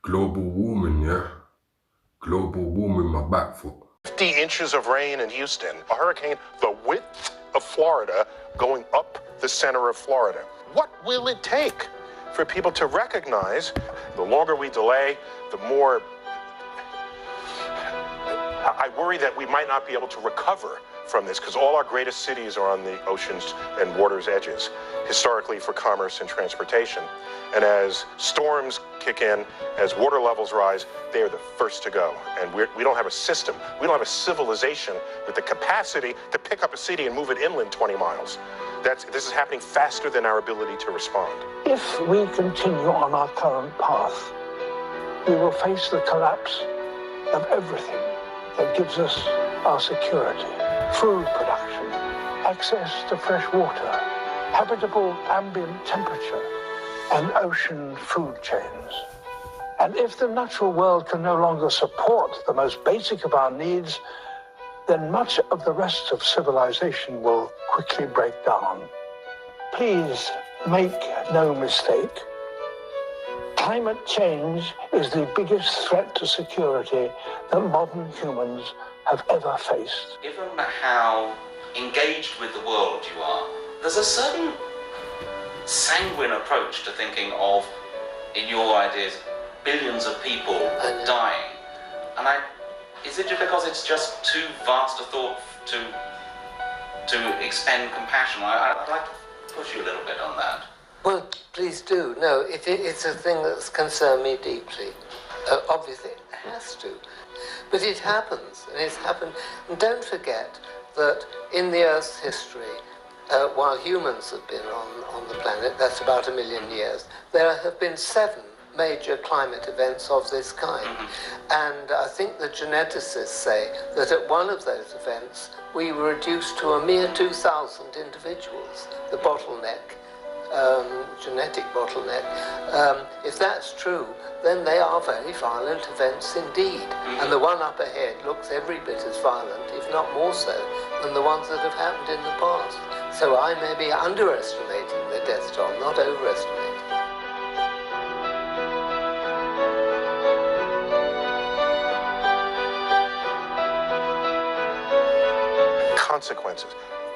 Global warming, yeah? Global warming, my back foot. 50 inches of rain in Houston, a hurricane the width of Florida going up the center of Florida. What will it take for people to recognize the longer we delay, the more I worry that we might not be able to recover from this, because all our greatest cities are on the oceans and water's edges, historically for commerce and transportation. And as storms kick in, as water levels rise, they are the first to go. And we don't have a system, we don't have a civilization with the capacity to pick up a city and move it inland 20 miles. This is happening faster than our ability to respond. If we continue on our current path, we will face the collapse of everything that gives us our security. Food production, access to fresh water, habitable ambient temperature, and ocean food chains. And if the natural world can no longer support the most basic of our needs, then much of the rest of civilization will quickly break down. Please make no mistake. Climate change is the biggest threat to security that modern humans have ever faced. Given how engaged with the world you are, there's a certain sanguine approach to thinking of, in your ideas, billions of people dying. And is it just because it's just too vast a thought to expend compassion? I'd like to push you a little bit on that. Well, please do. No, it's a thing that's concerned me deeply. Obviously, it has to. But it happens, and it's happened. And don't forget that in the Earth's history, while humans have been on the planet, that's about 1 million years, there have been 7 major climate events of this kind. And I think the geneticists say that at one of those events, we were reduced to a mere 2,000 individuals, the bottleneck. Genetic bottleneck. If that's true, then they are very violent events indeed. And the one up ahead looks every bit as violent, if not more so, than the ones that have happened in the past. So I may be underestimating the death toll, not overestimating. Consequences.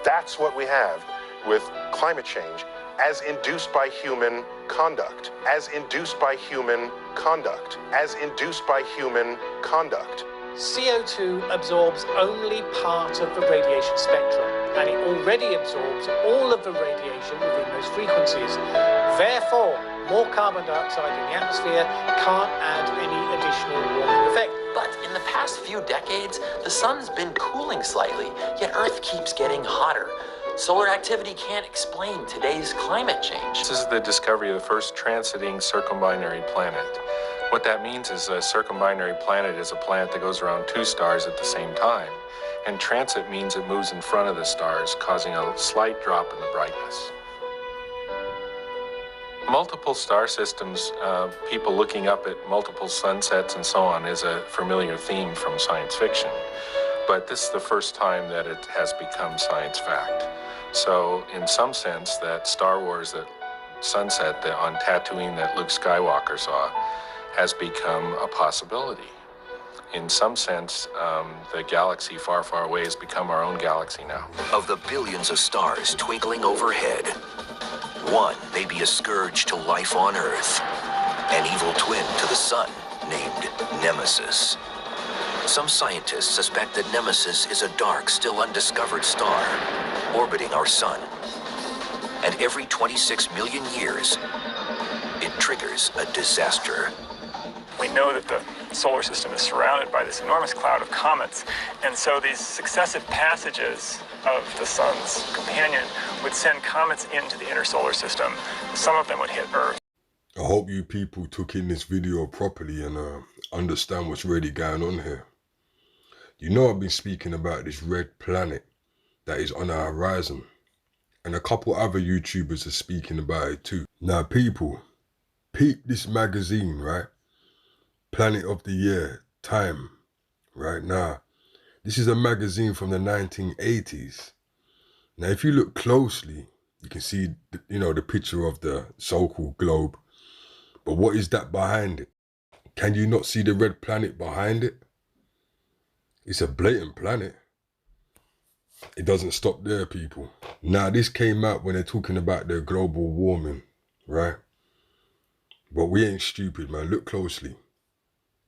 That's what we have with climate change as induced by human conduct, as induced by human conduct, as induced by human conduct. CO2 absorbs only part of the radiation spectrum, and it already absorbs all of the radiation within those frequencies. Therefore, more carbon dioxide in the atmosphere can't add any additional warming effect. But in the past few decades, the sun's been cooling slightly, yet Earth keeps getting hotter. Solar activity can't explain today's climate change. This is the discovery of the first transiting circumbinary planet. What that means is a circumbinary planet is a planet that goes around 2 stars at the same time. And transit means it moves in front of the stars, causing a slight drop in the brightness. Multiple star systems, people looking up at multiple sunsets and so on, is a familiar theme from science fiction. But this is the first time that it has become science fact. So in some sense, that Star Wars, that sunset on Tatooine that Luke Skywalker saw, has become a possibility. In some sense, the galaxy far, far away has become our own galaxy now. Of the billions of stars twinkling overhead, one may be a scourge to life on Earth, an evil twin to the sun named Nemesis. Some scientists suspect that Nemesis is a dark, still undiscovered star orbiting our sun. And every 26 million years, it triggers a disaster. We know that the solar system is surrounded by this enormous cloud of comets, and so these successive passages of the sun's companion would send comets into the inner solar system. Some of them would hit Earth. I hope you people took in this video properly and understand what's really going on here. You know, I've been speaking about this red planet that is on our horizon, and a couple other YouTubers are speaking about it too. Now people, peep this magazine, right? Planet of the Year, Time, right? Now, this is a magazine from the 1980s. Now, if you look closely, you can see, the picture of the so-called globe. But what is that behind it? Can you not see the red planet behind it? It's a blatant planet. It doesn't stop there, people. Now, this came out when they're talking about the global warming, right? But we ain't stupid, man. Look closely.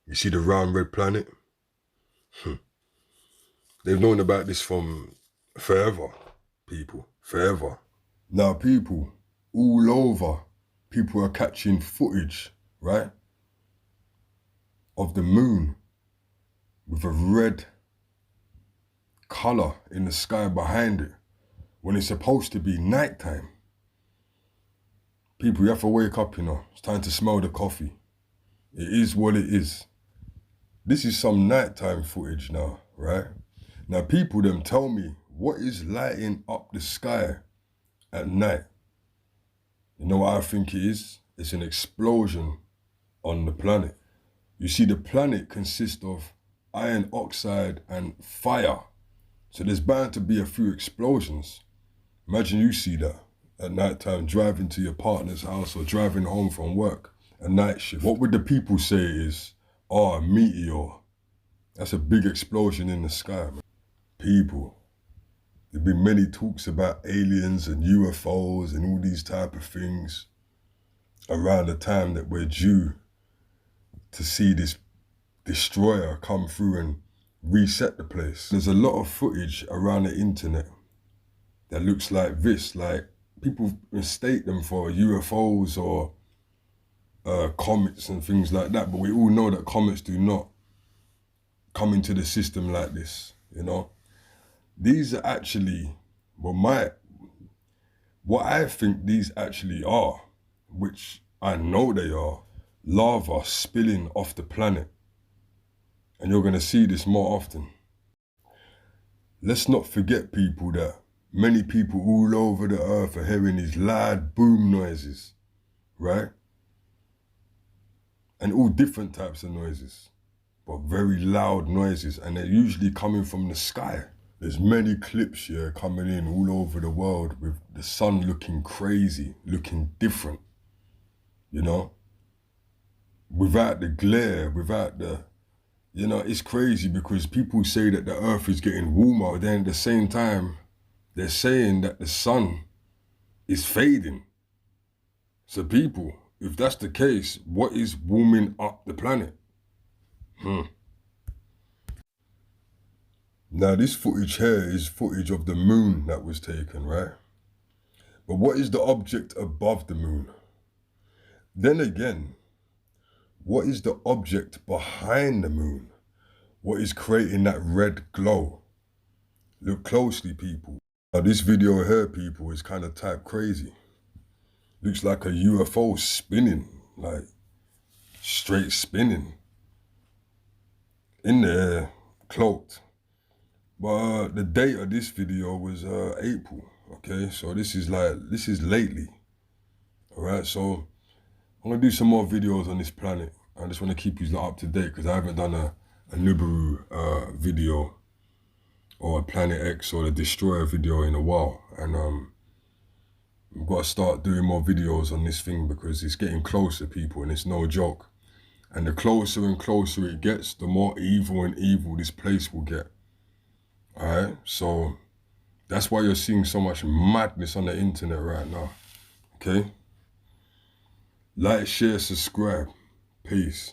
You see the round red planet? They've known about this from forever, people. Forever. Now, people, all over, people are catching footage, right, of the moon with a red color in the sky behind it when it's supposed to be nighttime. People, you have to wake up, you know. It's time to smell the coffee. It is what it is. This is some nighttime footage now, right? Now, people them tell me, what is lighting up the sky at night? You know what I think it is? It's an explosion on the planet. You see, the planet consists of iron oxide and fire. So there's bound to be a few explosions. Imagine you see that at night time, driving to your partner's house or driving home from work, a night shift. What would the people say is, oh, a meteor. That's a big explosion in the sky, man. People, there've been many talks about aliens and UFOs and all these type of things around the time that we're due to see this destroyer come through and reset the place. There's a lot of footage around the internet that looks like this, like people mistake them for UFOs or comets and things like that, but we all know that comets do not come into the system like this, you know? These are actually, what I think these actually are, which I know they are, lava spilling off the planet. And you're gonna see this more often. Let's not forget, people, that many people all over the earth are hearing these loud boom noises, right? And all different types of noises, but very loud noises, and they're usually coming from the sky. There's many clips here coming in all over the world with the sun looking crazy, looking different, you know? Without the glare, without the, you know, it's crazy because people say that the earth is getting warmer, then at the same time, they're saying that the sun is fading. So people, if that's the case, what is warming up the planet? Now, this footage here is footage of the moon that was taken, right? But what is the object above the moon? Then again, what is the object behind the moon? What is creating that red glow? Look closely, people. Now, this video here, people, is kind of type crazy. Looks like a UFO spinning, like straight spinning in the air, cloaked. But the date of this video was April, okay? So this is lately, all right? So I'm gonna do some more videos on this planet. I just wanna keep you up to date because I haven't done a Nibiru video or a Planet X or the Destroyer video in a while. And I've got to start doing more videos on this thing because it's getting closer, people, and it's no joke. And the closer and closer it gets, the more evil and evil this place will get. All right, so that's why you're seeing so much madness on the internet right now, okay? Like, share, subscribe. Peace.